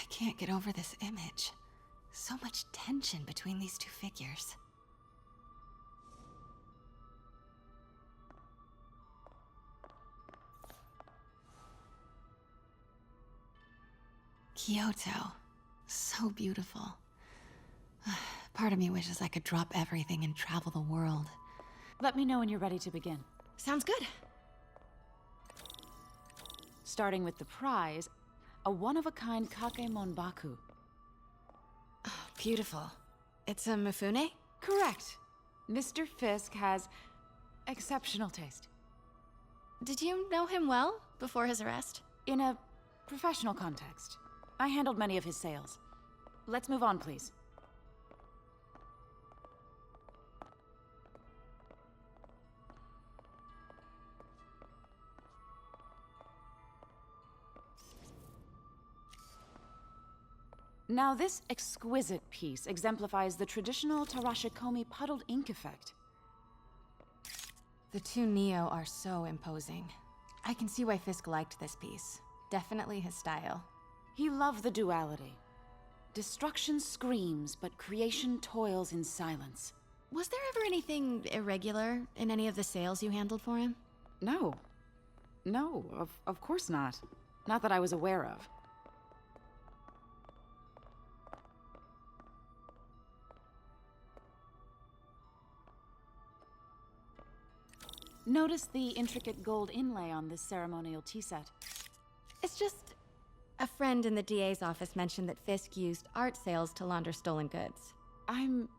can't get over this image. So much tension between these two figures. Kyoto. So beautiful. Part of me wishes I could drop everything and travel the world. Let me know when you're ready to begin. Sounds good. Starting with the prize, a one-of-a-kind kake monbaku. Oh, beautiful. It's a Mifune? Correct. Mr. Fisk has exceptional taste. Did you know him well before his arrest? In a professional context, I handled many of his sales. Let's move on, please. Now, this exquisite piece exemplifies the traditional Tarashikomi puddled ink effect. The two Neo are so imposing. I can see why Fisk liked this piece. Definitely his style. He loved the duality. Destruction screams, but creation toils in silence. Was there ever anything irregular in any of the sales you handled for him? No. No, of course not. Not that I was aware of. Notice the intricate gold inlay on this ceremonial tea set. It's just... a friend in the DA's office mentioned that Fisk used art sales to launder stolen goods. I'm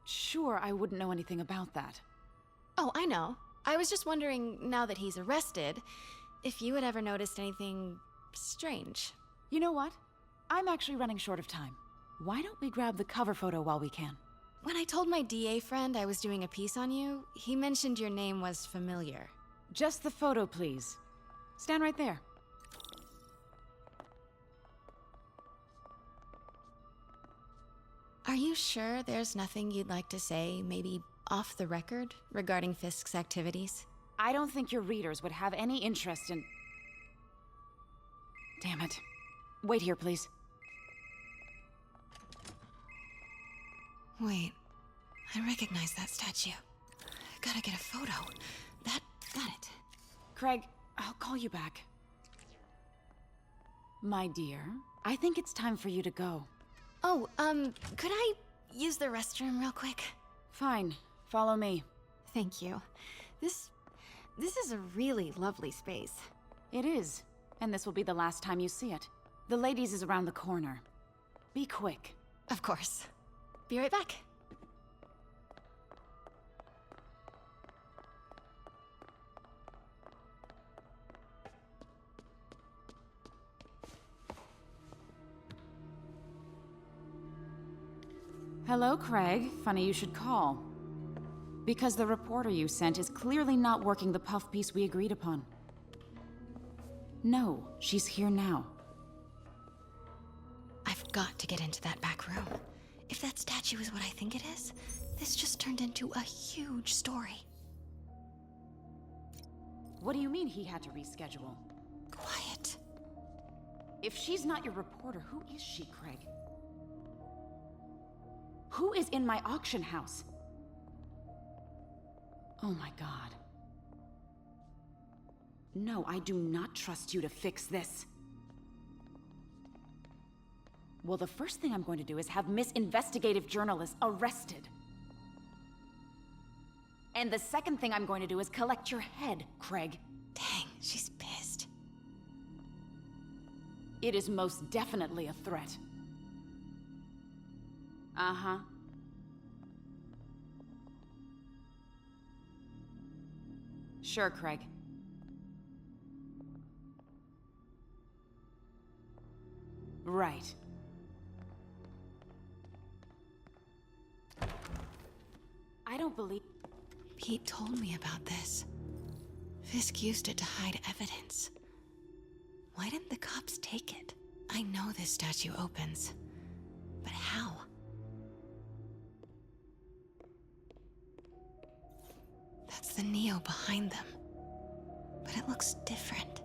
sure I wouldn't know anything about that. Oh, I know. I was just wondering, now that he's arrested, if you had ever noticed anything strange. You know what? I'm actually running short of time. Why don't we grab the cover photo while we can? When I told my DA friend I was doing a piece on you, he mentioned your name was familiar. Just the photo, please. Stand right there. Are you sure there's nothing you'd like to say, maybe off the record, regarding Fisk's activities? I don't think your readers would have any interest in... Damn it. Wait here, please. Wait, I recognize that statue. Gotta get a photo. Got it. Craig, I'll call you back. My dear, I think it's time for you to go. Oh, could I use the restroom real quick? Fine. Follow me. Thank you. This is a really lovely space. It is. And this will be the last time you see it. The ladies is around the corner. Be quick. Of course. Be right back. Hello, Craig. Funny you should call. Because the reporter you sent is clearly not working the puff piece we agreed upon. No, she's here now. I've got to get into that back room. If that statue is what I think it is, this just turned into a huge story. What do you mean he had to reschedule? Quiet. If she's not your reporter, who is she, Craig? Who is in my auction house? Oh my God. No, I do not trust you to fix this. Well, the first thing I'm going to do is have Miss Investigative Journalist arrested. And the second thing I'm going to do is collect your head, Craig. Dang, she's pissed. It is most definitely a threat. Uh-huh. Sure, Craig. Right. I don't believe... Pete told me about this. Fisk used it to hide evidence. Why didn't the cops take it? I know this statue opens. But how? That's the Neo behind them. But it looks different.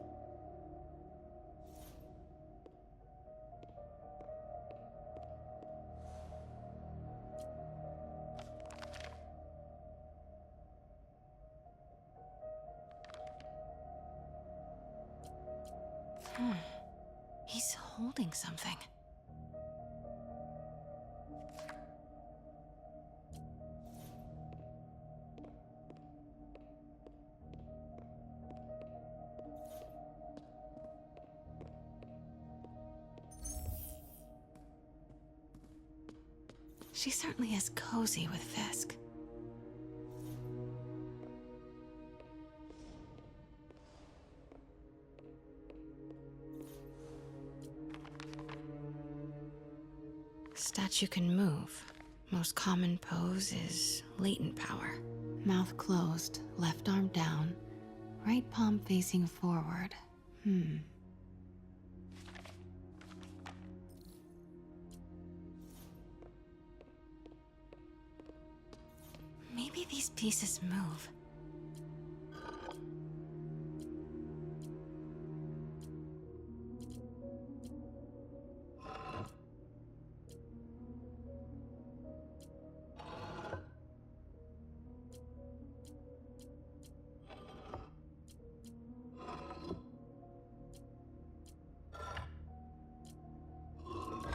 He's holding something. She certainly is cozy with Fisk. Statue can move. Most common pose is latent power. Mouth closed, left arm down, right palm facing forward. Maybe these pieces move.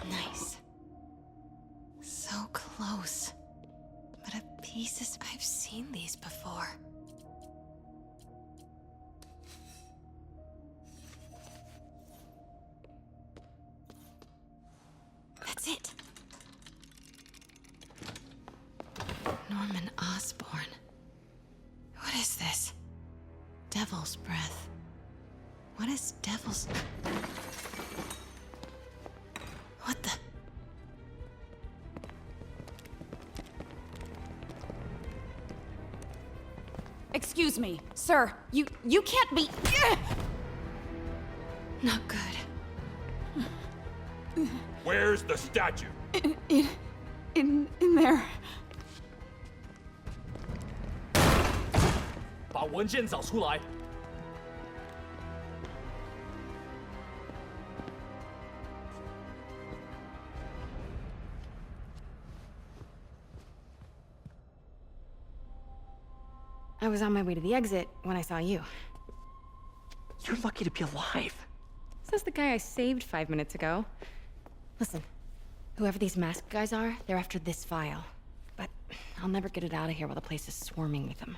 Nice. So close. But pieces, I've seen these before. That's it. Norman Osborn. What is this? Devil's breath. What is devil's... What the... Excuse me, sir. You can't be... Not good. Where's the statue? In there. 把文件找出来。I was on my way to the exit when I saw you. You're lucky to be alive. Says the guy I saved 5 minutes ago. Listen, whoever these masked guys are, they're after this file. But I'll never get it out of here while the place is swarming with them.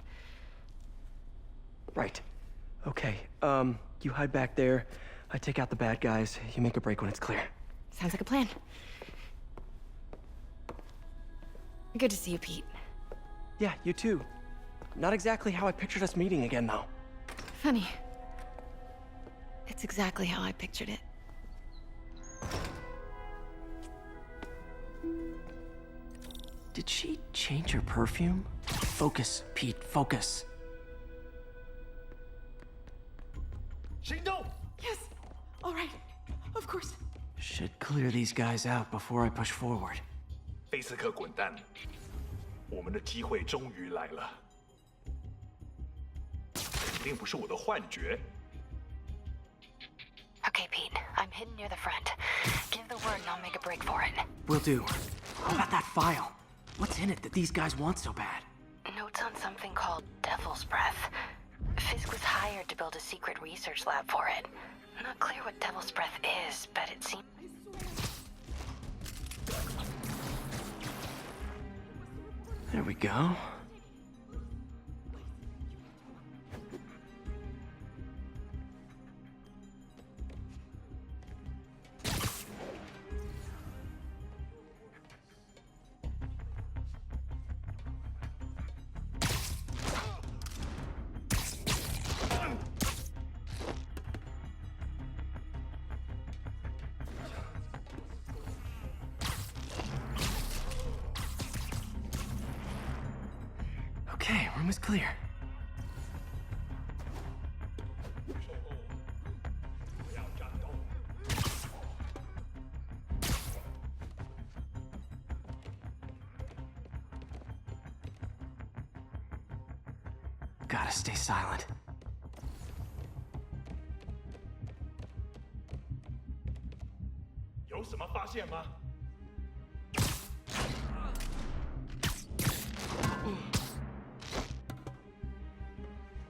Right. Okay, you hide back there. I take out the bad guys. You make a break when it's clear. Sounds like a plan. Good to see you, Pete. Yeah, you too. Not exactly how I pictured us meeting again, though. Funny. It's exactly how I pictured it. Did she change her perfume? Focus, Pete, focus. 行动！ Yes. All right. Of course. Should clear these guys out before I push forward. 菲斯克滚蛋！我们的机会终于来了。肯定不是我的幻觉。 Okay, Pete. I'm hidden near the front. Give the word and I'll make a break for it. Will do. How about that file? What's in it that these guys want so bad? Notes on something called Devil's Breath. Fisk was hired to build a secret research lab for it. Not clear what Devil's Breath is, but it seems... There we go. Okay, room is clear. Gotta stay silent. "有什么发现吗？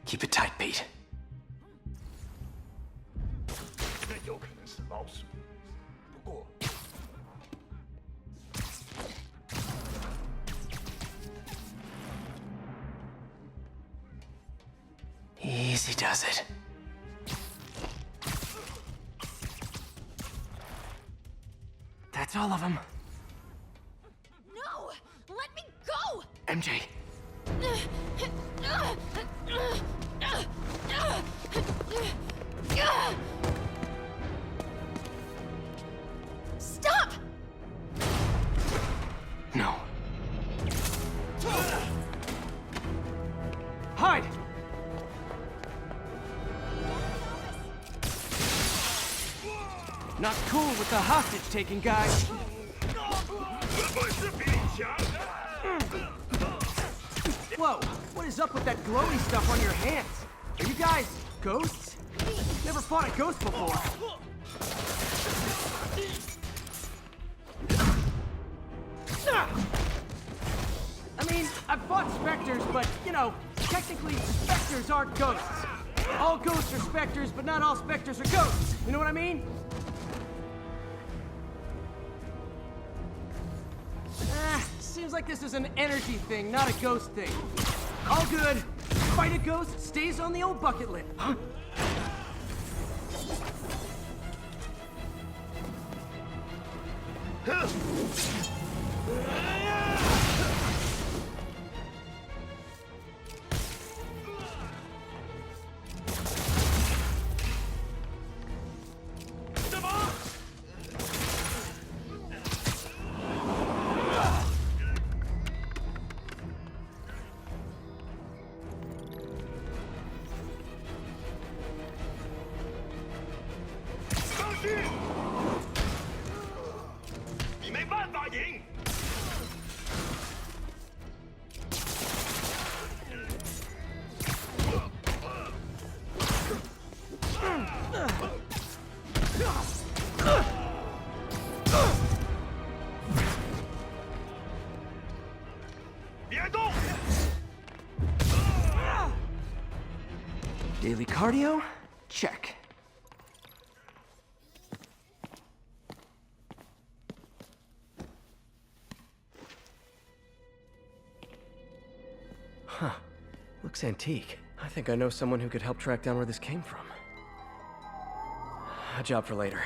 Keep it tight, Pete. 里面有 Easy does it. That's all of them. No! Let me go! MJ. Stop! No. Hide! Not cool with the hostage-taking, guys. Whoa, what is up with that glowy stuff on your hands? Are you guys ghosts? Never fought a ghost before. I mean, I've fought specters, but, you know, technically, specters aren't ghosts. All ghosts are specters, but not all specters are ghosts. You know what I mean? Seems like this is an energy thing, not a ghost thing. All good. Fight a ghost stays on the old bucket list. Huh? Daily cardio? Check. Huh. Looks antique. I think I know someone who could help track down where this came from. A job for later.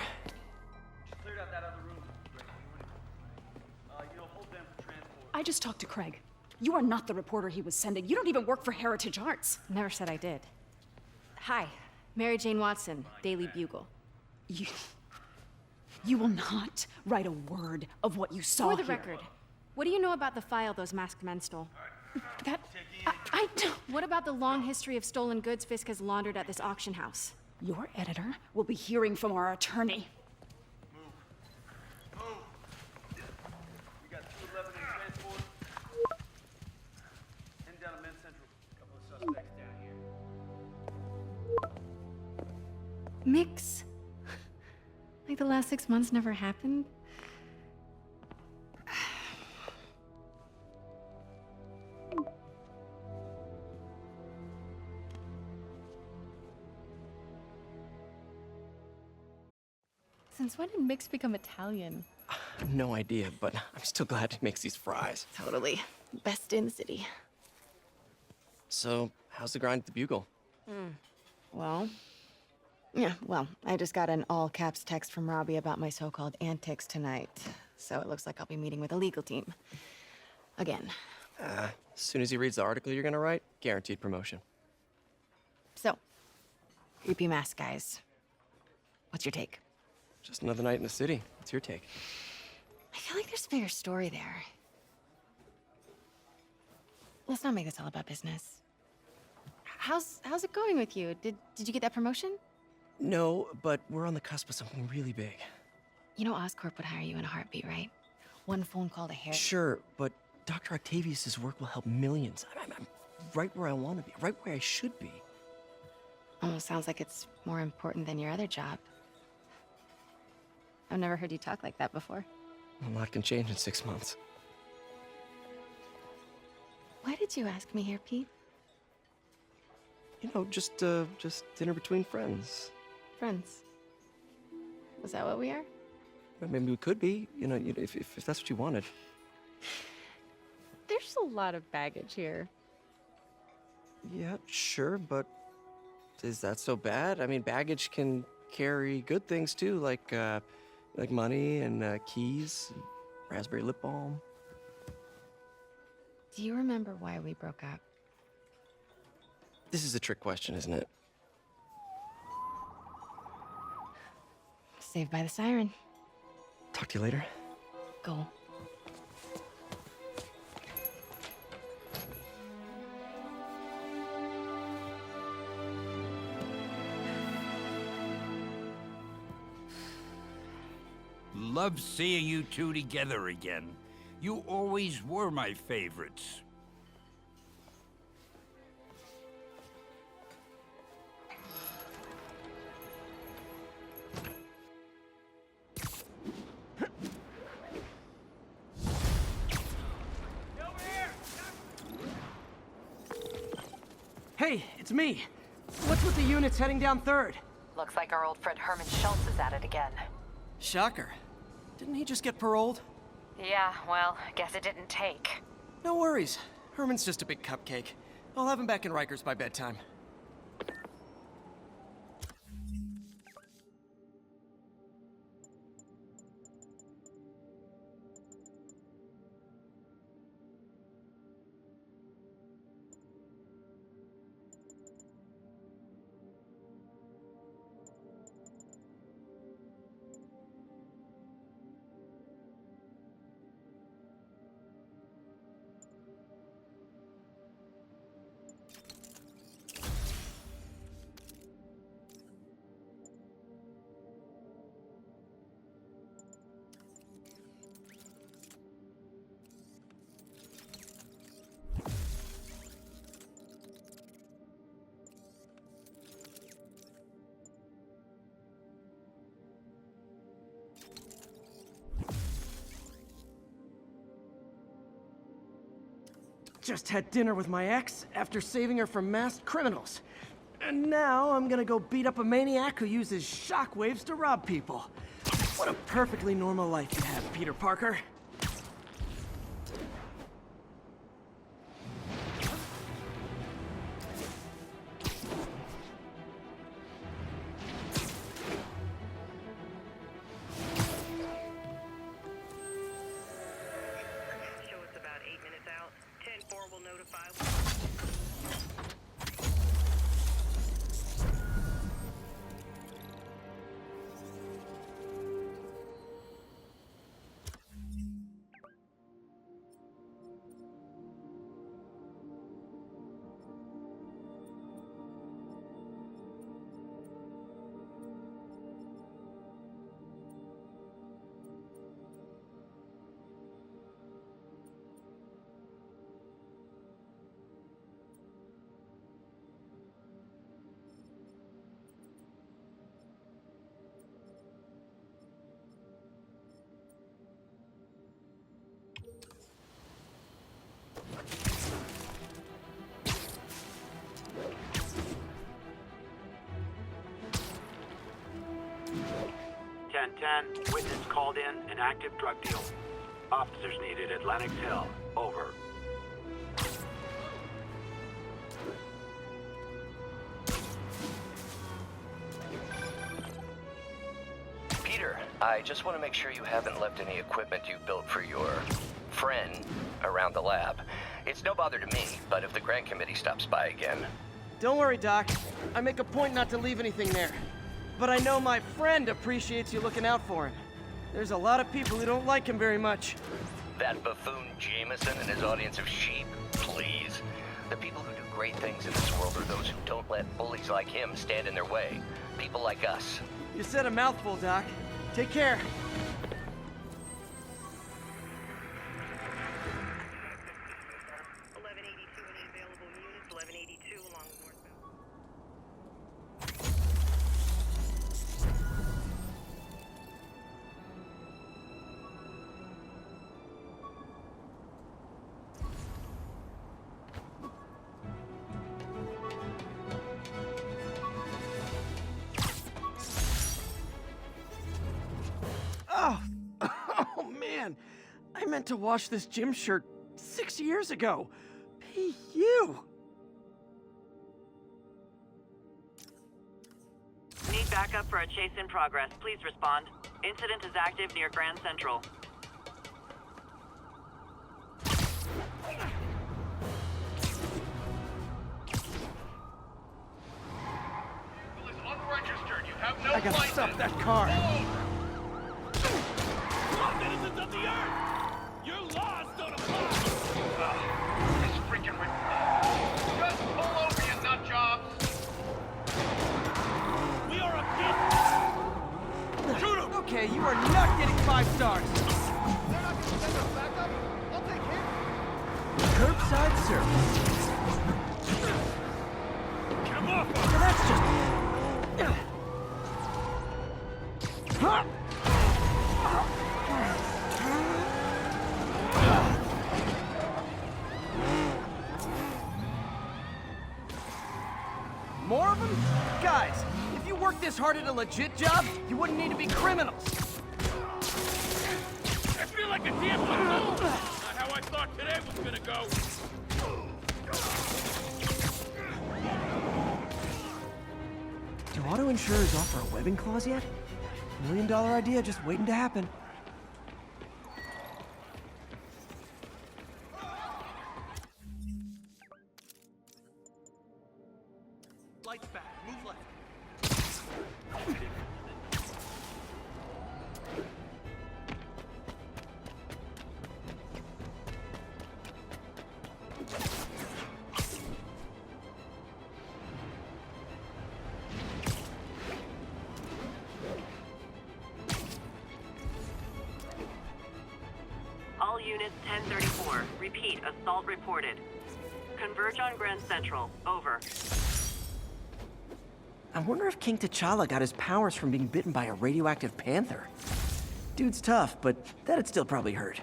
I just talked to Craig. You are not the reporter he was sending. You don't even work for Heritage Arts. Never said I did. Hi, Mary Jane Watson, Daily Bugle. You will not write a word of what you saw For the here. record, what do you know about the file those masked men stole? I don't... What about the long history of stolen goods Fisk has laundered at this auction house? Your editor will be hearing from our attorney. We got 211 in transport. Heading down to Men's Central. Couple of suspects down here. Mix? Like the last 6 months never happened? Since when did Mix become Italian? No idea, but I'm still glad he makes these fries. Totally. Best in the city. So, how's the grind at the Bugle? Well, I just got an all-caps text from Robbie about my so-called antics tonight. So it looks like I'll be meeting with the legal team. Again. As soon as he reads the article you're gonna write, guaranteed promotion. So, creepy mask guys. What's your take? Just another night in the city. What's your take? I feel like there's a bigger story there. Let's not make this all about business. How's it going with you? Did you get that promotion? No, but we're on the cusp of something really big. You know Oscorp would hire you in a heartbeat, right? One phone call to Harry. Sure, but Dr. Octavius's work will help millions. I'm right where I want to be, right where I should be. Almost sounds like it's more important than your other job. I've never heard you talk like that before. A lot can change in 6 months. Why did you ask me here, Pete? You know, just dinner between friends. Friends. Was that what we are? Well, maybe we could be, if that's what you wanted. There's a lot of baggage here. Yeah, sure, but Is that so bad? I mean, baggage can carry good things too, like money and keys, and raspberry lip balm. Do you remember why we broke up? This is a trick question, isn't it? Saved by the siren. Talk to you later. Go. Love seeing you two together again. You always were my favorites. Hey, it's me. What's with the units heading down 3rd? Looks like our old friend Herman Schultz is at it again. Shocker. Didn't he just get paroled? Yeah, well, guess it didn't take. No worries. Herman's just a big cupcake. I'll have him back in Rikers by bedtime. Just had dinner with my ex after saving her from masked criminals. And now I'm gonna go beat up a maniac who uses shockwaves to rob people. What a perfectly normal life you have, Peter Parker. Show us about 8 minutes out. 10-4 will notify. Witness called in an active drug deal. Officers needed at Lenox Hill. Over. Peter, I just want to make sure you haven't left any equipment you built for your friend around the lab. It's no bother to me, but if the grant committee stops by again... Don't worry, Doc. I make a point not to leave anything there. But I know my friend appreciates you looking out for him. There's a lot of people who don't like him very much. That buffoon Jameson and his audience of sheep? Please. The people who do great things in this world are those who don't let bullies like him stand in their way. People like us. You said a mouthful, Doc. Take care. Oh man, I meant to wash this gym shirt 6 years ago. Hey, you! backup for a chase in progress. Please respond. Incident is active near Grand Central. Unregistered. You have no I gotta license. stop that car. Citizens of the Earth, your laws don't apply. This freaking just pull over, you nut jobs. We are a Shoot him! Okay, you are not getting 5 stars. They're not gonna send us backup. I'll take him. Curbside service. Come off! So that's just... Huh? More of them? Guys, if you worked this hard at a legit job, you wouldn't need to be criminals. I feel like a damn fool. Not how I thought today was gonna go. Do auto insurers offer a webbing clause yet? $1 million idea just waiting to happen. Lights back. Move left. All units 1034. Repeat, assault reported. Converge on Grand Central. Over. I wonder if King T'Challa got his powers from being bitten by a radioactive panther. Dude's tough, but that'd still probably hurt.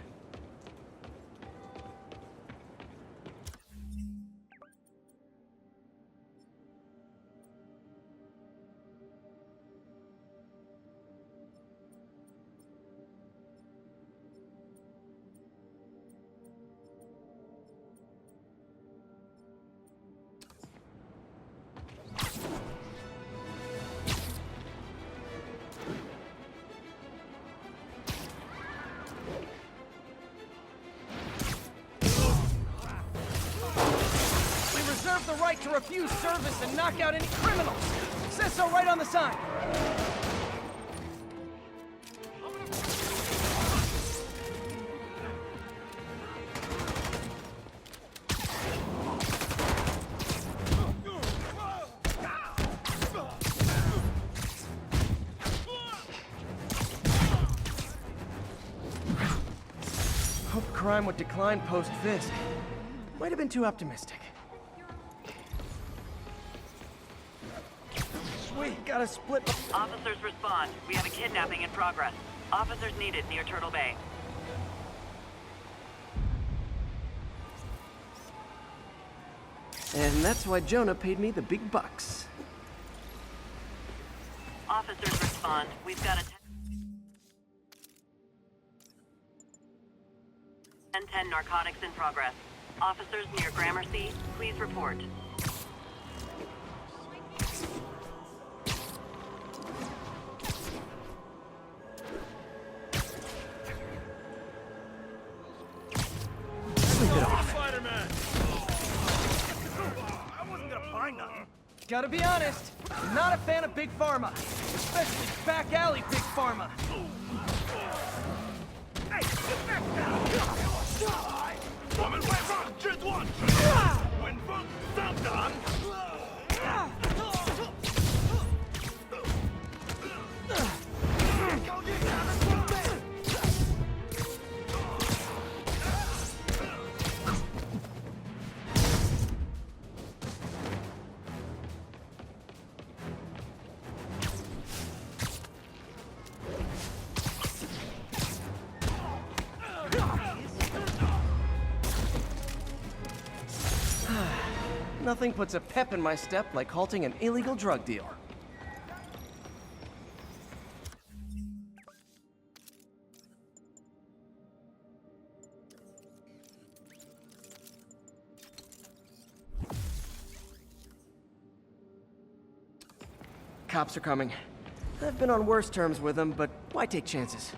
Reserve the right to refuse service and knock out any criminals. Says so right on the sign. Hope crime would decline post-Fisk. Might have been too optimistic. Sweet, got a split. Officers respond. We have a kidnapping in progress. Officers needed near Turtle Bay. And that's why Jonah paid me the big bucks. Officers respond. We've got a 1010 narcotics in progress. Officers near Gramercy, please report. Spiderman! I wasn't gonna find nothing. Gotta be honest, not a fan of Big Pharma. Especially back alley Big Pharma. Hey, get back down! 我们会放制作稳风上涨。Nothing puts a pep in my step like halting an illegal drug deal. Cops are coming. I've been on worse terms with him, but why take chances?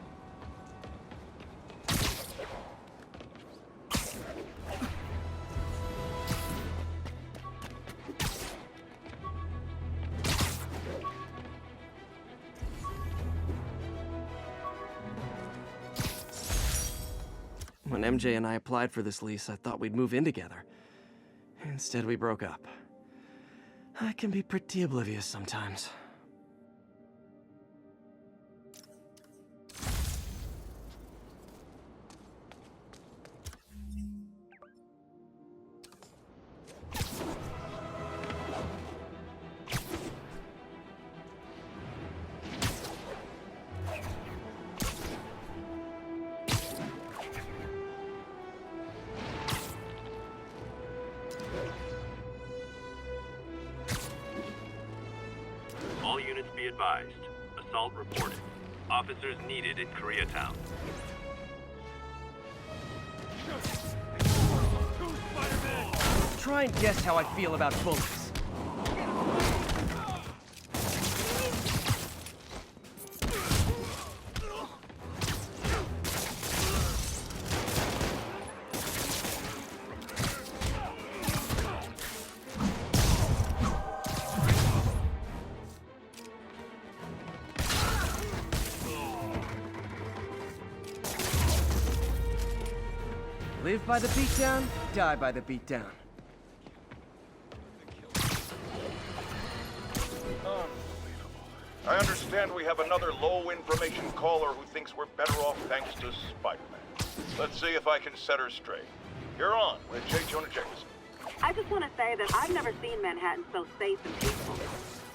When MJ and I applied for this lease, I thought we'd move in together. Instead, we broke up. I can be pretty oblivious sometimes. All units be advised. Assault reported. Officers needed in Koreatown. Try and guess how I feel about bullets. Live by the beatdown, die by the beatdown. I understand we have another low-information caller who thinks we're better off thanks to Spider-Man. Let's see if I can set her straight. You're on with J. Jonah Jameson. I just want to say that I've never seen Manhattan so safe and peaceful.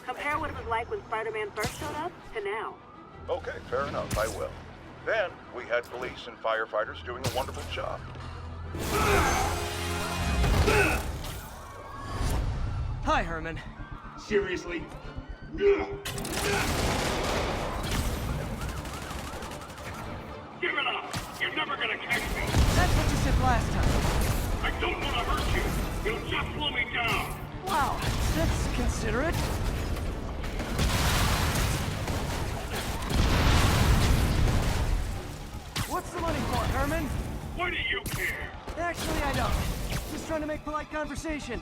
Compare what it was like when Spider-Man first showed up to now. Okay, fair enough, I will. Then, we had police and firefighters doing a wonderful job. Hi, Herman. Seriously? Give it up! You're never gonna catch me! That's what you said last time. I don't want to hurt you! You'll just slow me down! Wow, that's considerate. What's the money for, Herman? Why do you care? Actually, I don't. Just trying to make polite conversation.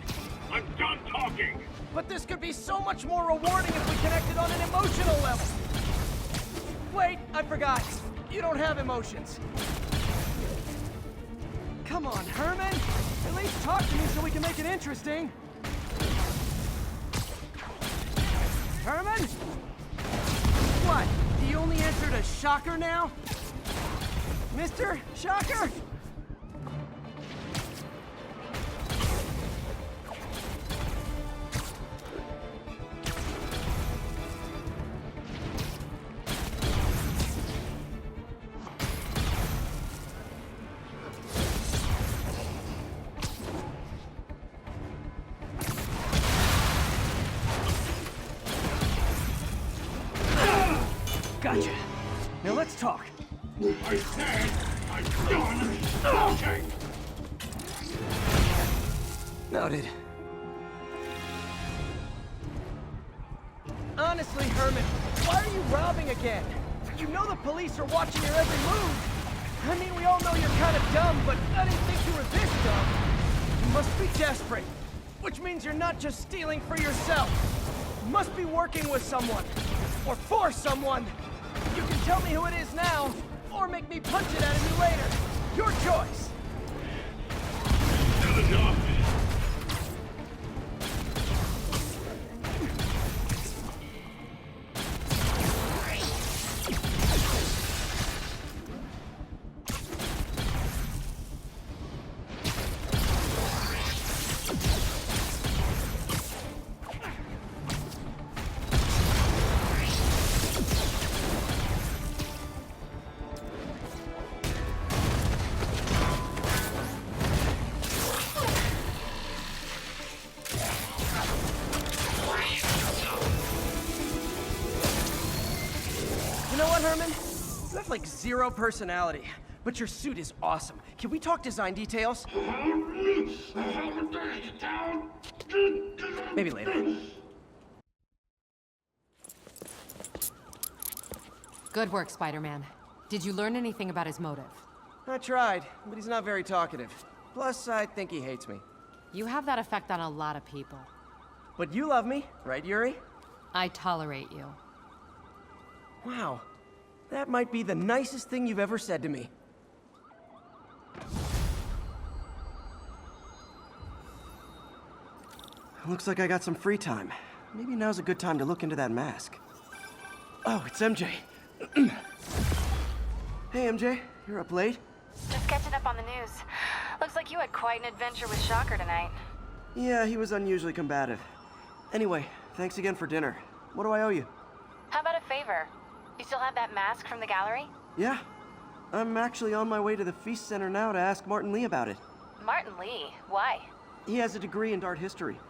I'm done talking! But this could be so much more rewarding if we connected on an emotional level. Wait, I forgot. You don't have emotions. Come on, Herman. At least talk to me so we can make it interesting. Herman? What? The only answer to Shocker now? Mr. Shocker? Gotcha. Now let's talk. I said I'm done talking! Noted. Honestly, Herman, why are you robbing again? You know the police are watching your every move. I mean, we all know you're kind of dumb, but I didn't think you were this dumb. You must be desperate, which means you're not just stealing for yourself. You must be working with someone, or for someone. You can tell me who it is now, or make me punch it out of you later. Your choice. Good enough! You know what, Herman? You have like zero personality, but your suit is awesome. Can we talk design details? Maybe later. Good work, Spider-Man. Did you learn anything about his motive? I tried, but he's not very talkative. Plus, I think he hates me. You have that effect on a lot of people. But you love me, right, Yuri? I tolerate you. Wow. That might be the nicest thing you've ever said to me. Looks like I got some free time. Maybe now's a good time to look into that mask. Oh, it's MJ. Hey, MJ. You're up late? Just catching up on the news. Looks like you had quite an adventure with Shocker tonight. Yeah, he was unusually combative. Anyway, thanks again for dinner. What do I owe you? How about a favor? You still have that mask from the gallery? Yeah. I'm actually on my way to the Feast Center now to ask Martin Lee about it. Martin Lee? Why? He has a degree in art history.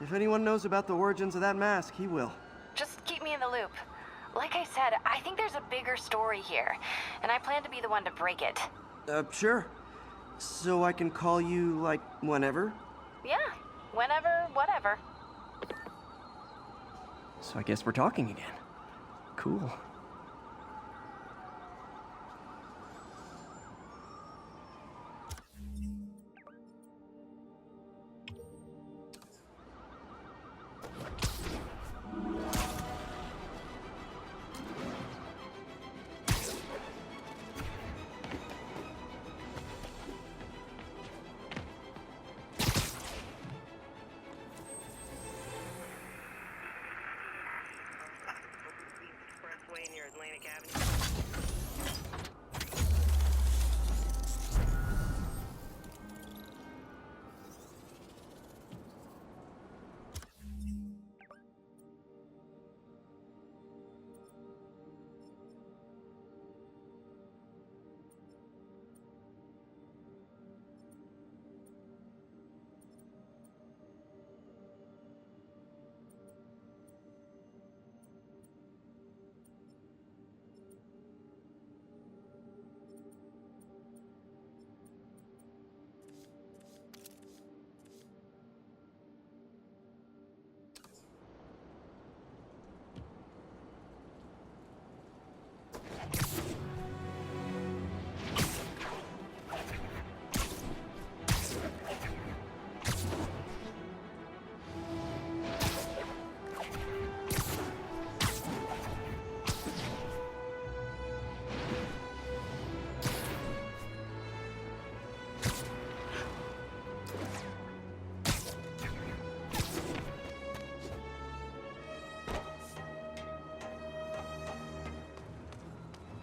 If anyone knows about the origins of that mask, he will. Just keep me in the loop. Like I said, I think there's a bigger story here, and I plan to be the one to break it. Sure. So I can call you, like, whenever? Yeah, whenever, whatever. So I guess we're talking again. Cool. Near Atlantic Avenue.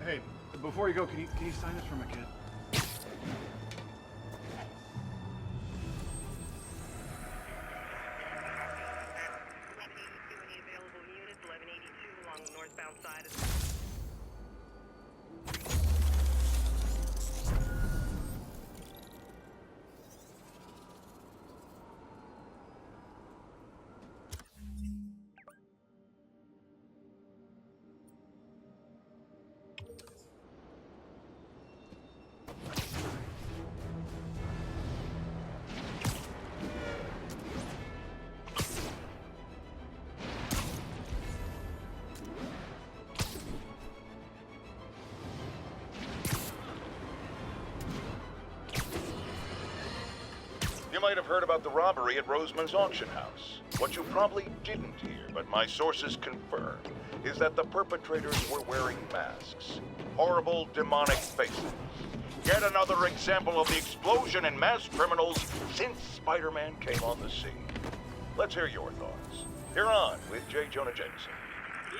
Hey, before you go, can you sign this for my kid? Available units, 1182 along the northbound side of You might have heard about the robbery at Roseman's auction house. What you probably didn't hear, but my sources confirm, is that the perpetrators were wearing masks. Horrible, demonic faces. Yet another example of the explosion in mass criminals since Spider-Man came on the scene. Let's hear your thoughts. You're on with J. Jonah Jameson.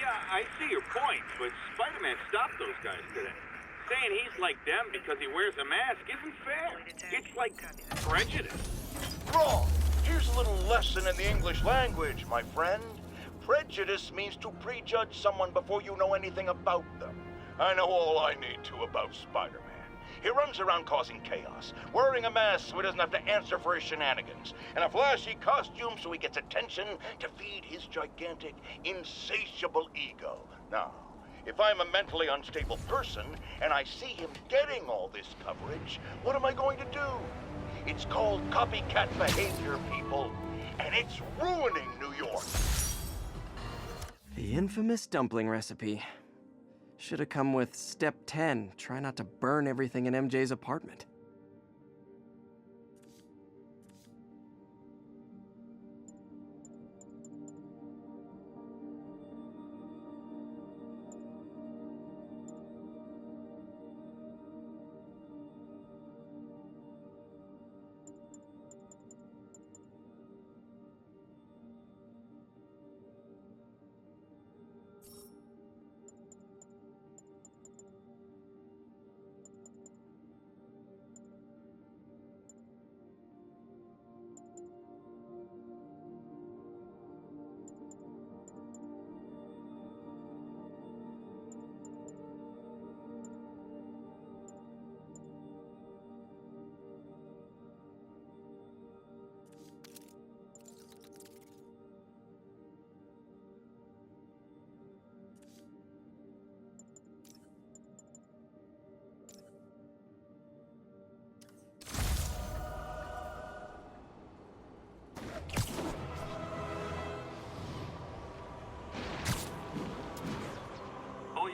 Yeah, I see your point, but Spider-Man stopped those guys today. Saying he's like them because he wears a mask isn't fair. It's like prejudice. Wrong! Here's a little lesson in the English language, my friend. Prejudice means to prejudge someone before you know anything about them. I know all I need to about Spider-Man. He runs around causing chaos, wearing a mask so he doesn't have to answer for his shenanigans, and a flashy costume so he gets attention to feed his gigantic, insatiable ego. Now, if I'm a mentally unstable person and I see him getting all this coverage, what am I going to do? It's called copycat behavior, people, and it's ruining New York. The infamous dumpling recipe. Should have come with step 10. Try not to burn everything in MJ's apartment.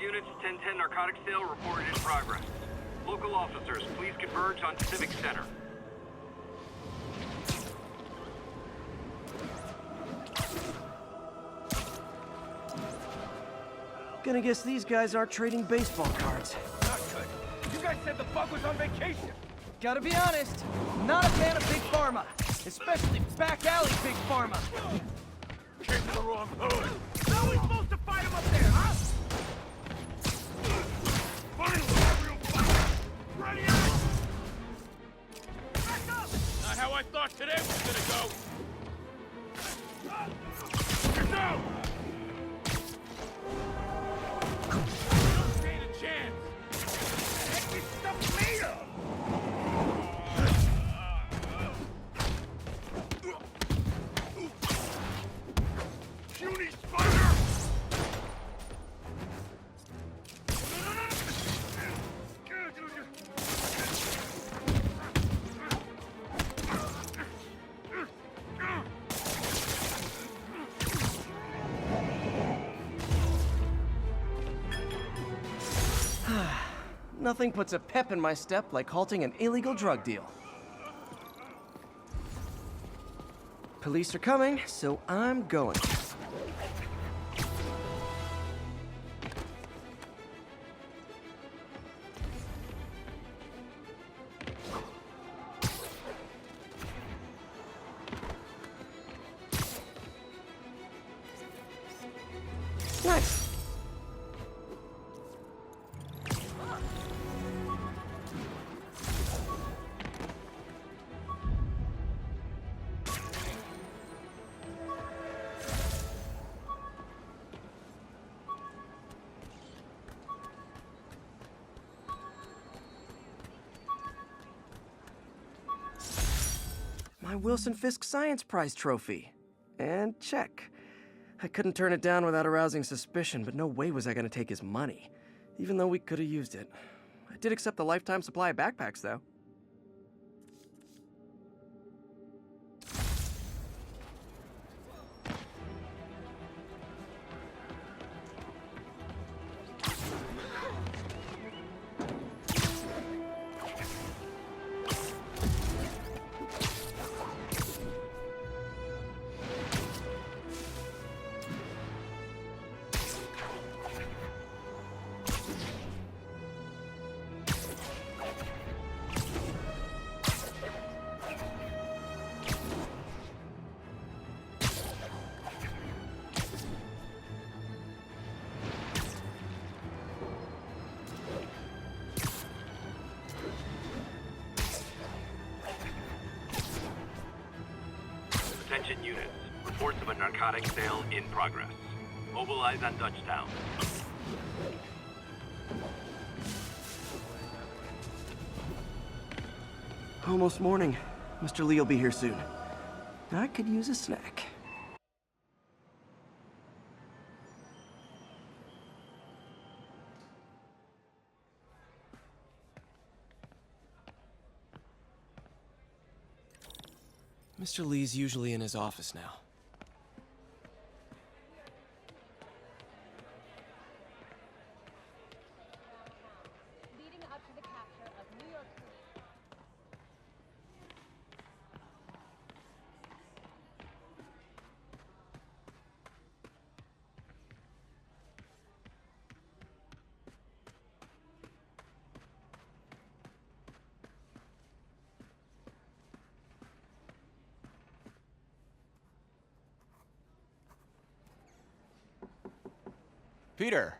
Units 1010 narcotic sale reported in progress. Local officers, please converge on Civic Center. Gonna guess these guys aren't trading baseball cards. Not good. You guys said the bug was on vacation. Gotta be honest, not a fan of Big Pharma. Especially back alley Big Pharma. Came to the wrong hood. How are we supposed to fight him up there, huh? Finally, a real fight! Ready up! Back up! Not how I thought today was gonna go. Get down! Don't stand a chance! Heck, you stuffed me up! Puny spider! Nothing puts a pep in my step like halting an illegal drug deal. Police are coming, so I'm going. Nice. My Wilson Fisk Science Prize trophy. And check. I couldn't turn it down without arousing suspicion, but no way was I going to take his money, even though we could have used it. I did accept the lifetime supply of backpacks, though. Attention units. Reports of a narcotic sale in progress. Mobilize on Dutchtown. Almost morning. Mr. Lee will be here soon. I could use a snack. Mr. Lee's usually in his office now. Peter,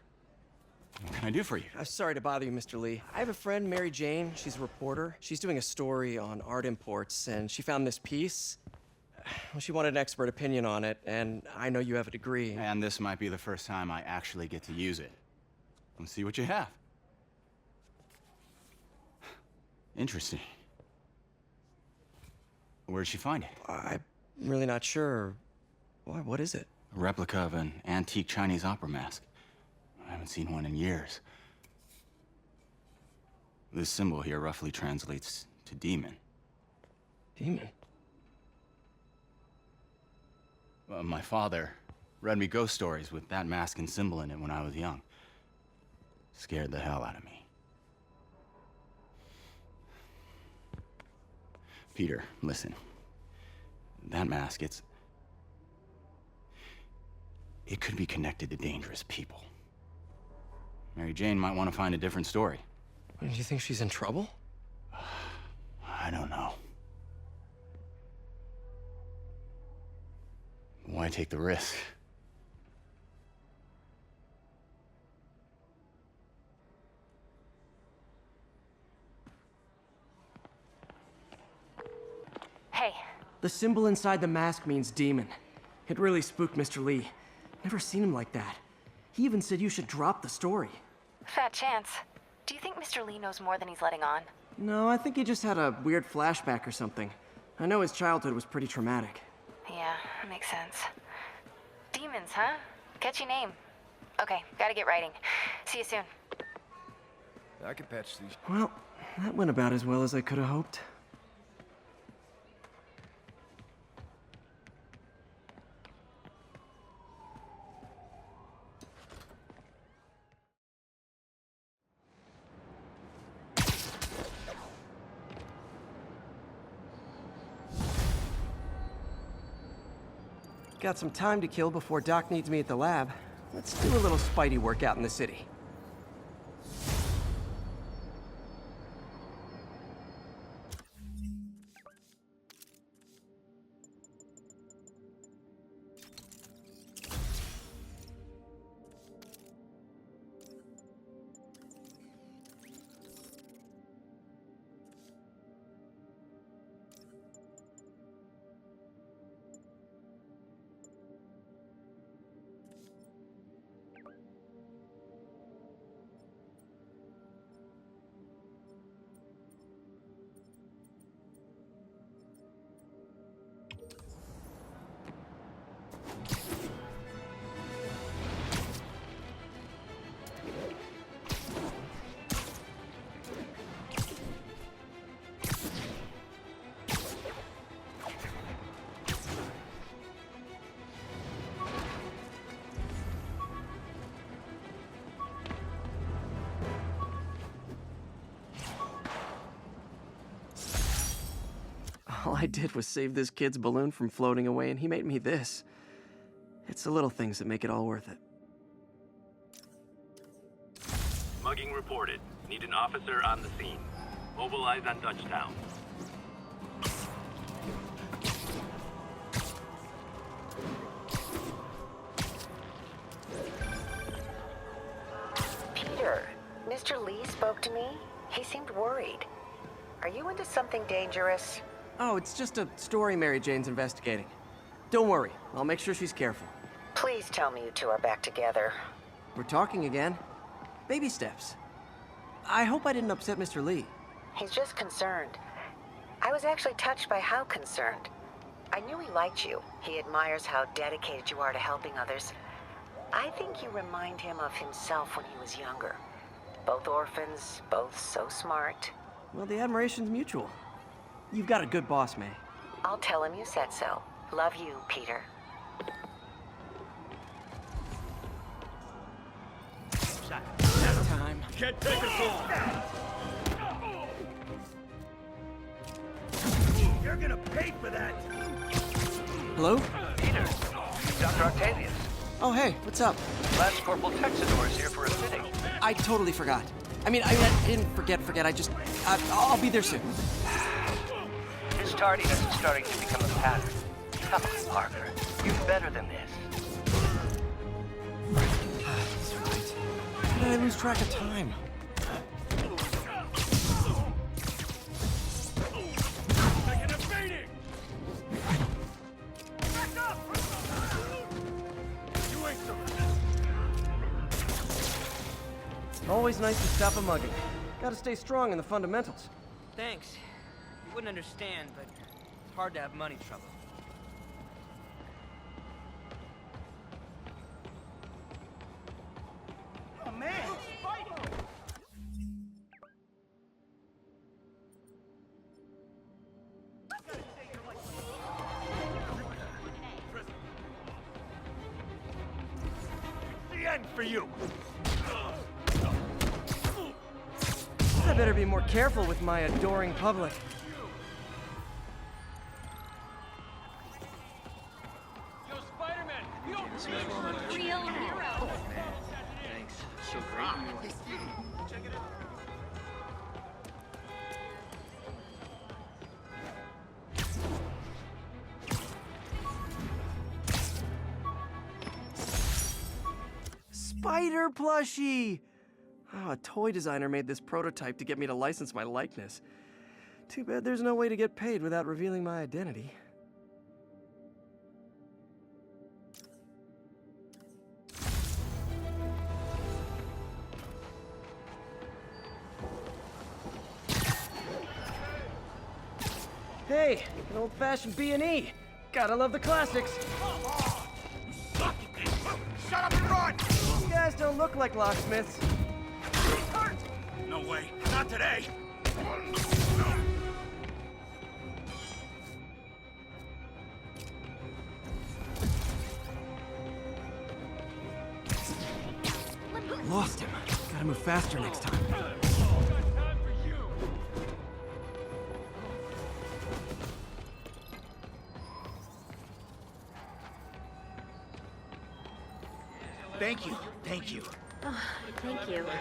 what can I do for you? I'm sorry to bother you, Mr. Lee. I have a friend, Mary Jane. She's a reporter. She's doing a story on art imports, and she found this piece. Well, she wanted an expert opinion on it, and I know you have a degree. And this might be the first time I actually get to use it. Let's see what you have. Interesting. Where did she find it? I'm really not sure. Why, what is it? A replica of an antique Chinese opera mask. I haven't seen one in years. This symbol here roughly translates to demon. Demon? My father read me ghost stories with that mask and symbol in it when I was young. Scared the hell out of me. Peter, listen. That mask, it could be connected to dangerous people. Mary Jane might want to find a different story. Do you think she's in trouble? I don't know. Why take the risk? Hey. The symbol inside the mask means demon. It really spooked Mr. Lee. Never seen him like that. He even said you should drop the story. Fat chance. Do you think Mr. Lee knows more than he's letting on? No, I think he just had a weird flashback or something. I know his childhood was pretty traumatic. Yeah, makes sense. Demons, huh? Catchy name. Okay, gotta get writing. See you soon. I can patch these. Well, that went about as well as I could have hoped. Got some time to kill before Doc needs me at the lab. Let's do a little Spidey workout in the city. All I did was save this kid's balloon from floating away, and he made me this. It's the little things that make it all worth it. Mugging reported. Need an officer on the scene. Mobilize on Dutchtown. Peter, Mr. Lee spoke to me. He seemed worried. Are you into something dangerous? Oh, it's just a story Mary Jane's investigating. Don't worry, I'll make sure she's careful. Please tell me you two are back together. We're talking again. Baby steps. I hope I didn't upset Mr. Lee. He's just concerned. I was actually touched by how concerned. I knew he liked you. He admires how dedicated you are to helping others. I think you remind him of himself when he was younger. Both orphans, both so smart. Well, the admiration's mutual. You've got a good boss, May. I'll tell him you said so. Love you, Peter. Time. Can't take us all. You're gonna pay for that. Hello? Peter, Dr. Octavius. Oh, hey, what's up? Last Corporal Texador is here for a fitting. I totally forgot. I mean, I didn't forget. I'll be there soon. His tardiness is starting to become a pattern. Come on, Parker. You're better than this. lose track of time. Always nice to stop a mugging. Gotta stay strong in the fundamentals. Thanks. You wouldn't understand, but it's hard to have money trouble. Oh, man! The end for you! I better be more careful with my adoring public. Yo, Spider-Man! Yo! Real hero. Oh, man. Thanks. So great. Check it out. Spider plushie! Oh, a toy designer made this prototype to get me to license my likeness. Too bad there's no way to get paid without revealing my identity. Hey, an old-fashioned B&E. Gotta love the classics. Shut up and run! You guys don't look like locksmiths. No way, not today! Lost him. Gotta move faster next time. Thank you, thank you. Oh, thank you. You're okay, bud.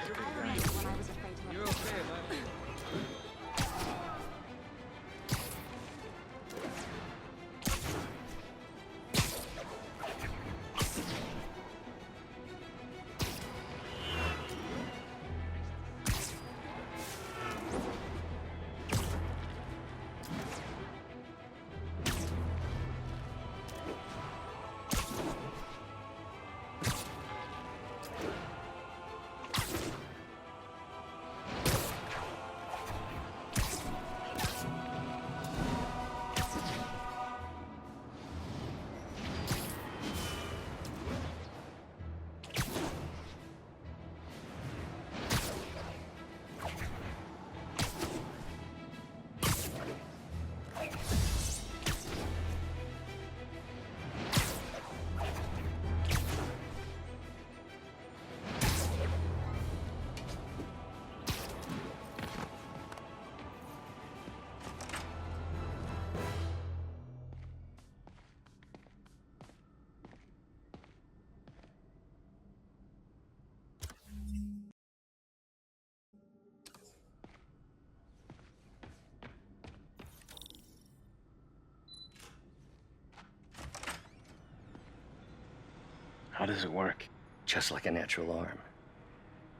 How does it work? Just like a natural arm.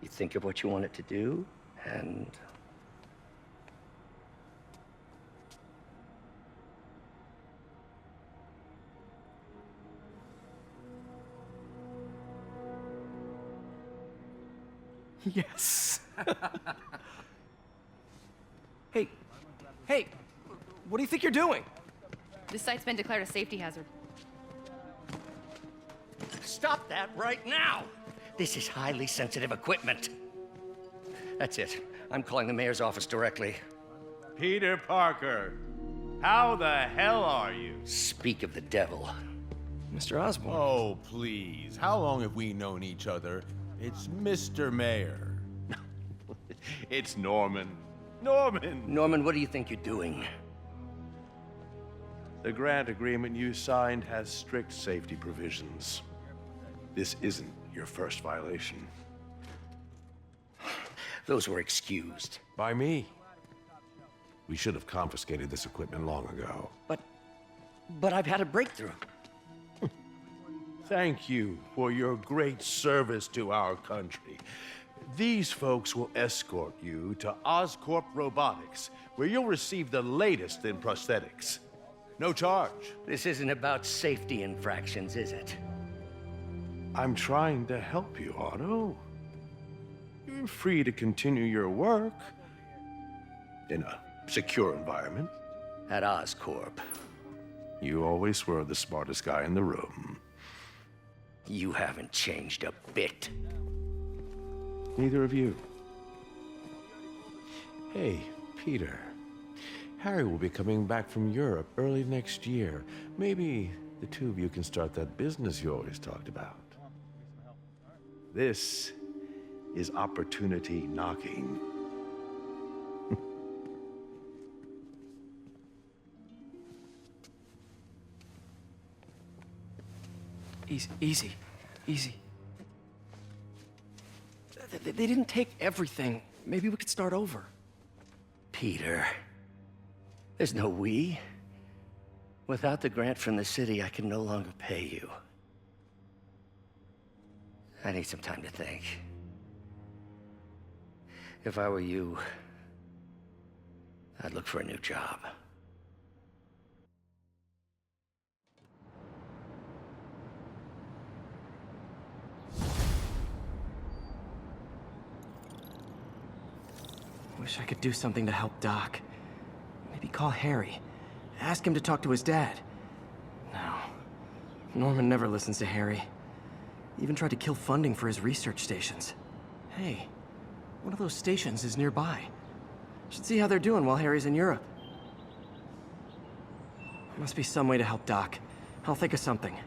You think of what you want it to do, and... Yes. Hey, what do you think you're doing? This site's been declared a safety hazard. Stop that right now! This is highly sensitive equipment. That's it. I'm calling the mayor's office directly. Peter Parker, how the hell are you? Speak of the devil. Mr. Osborn. Oh, please. How long have we known each other? It's Mr. Mayor. It's Norman. Norman! Norman, what do you think you're doing? The grant agreement you signed has strict safety provisions. This isn't your first violation. Those were excused. By me. We should have confiscated this equipment long ago. But I've had a breakthrough. Thank you for your great service to our country. These folks will escort you to Oscorp Robotics, where you'll receive the latest in prosthetics. No charge. This isn't about safety infractions, is it? I'm trying to help you, Otto. You're free to continue your work in a secure environment. At Oscorp. You always were the smartest guy in the room. You haven't changed a bit. Neither of you. Hey, Peter. Harry will be coming back from Europe early next year. Maybe the two of you can start that business you always talked about. This is opportunity knocking. Easy. They didn't take everything. Maybe we could start over. Peter, there's no we. Without the grant from the city, I can no longer pay you. I need some time to think. If I were you, I'd look for a new job. Wish I could do something to help Doc. Maybe call Harry. Ask him to talk to his dad. No. Norman never listens to Harry. He even tried to kill funding for his research stations. Hey, one of those stations is nearby. Should see how they're doing while Harry's in Europe. Must be some way to help Doc. I'll think of something.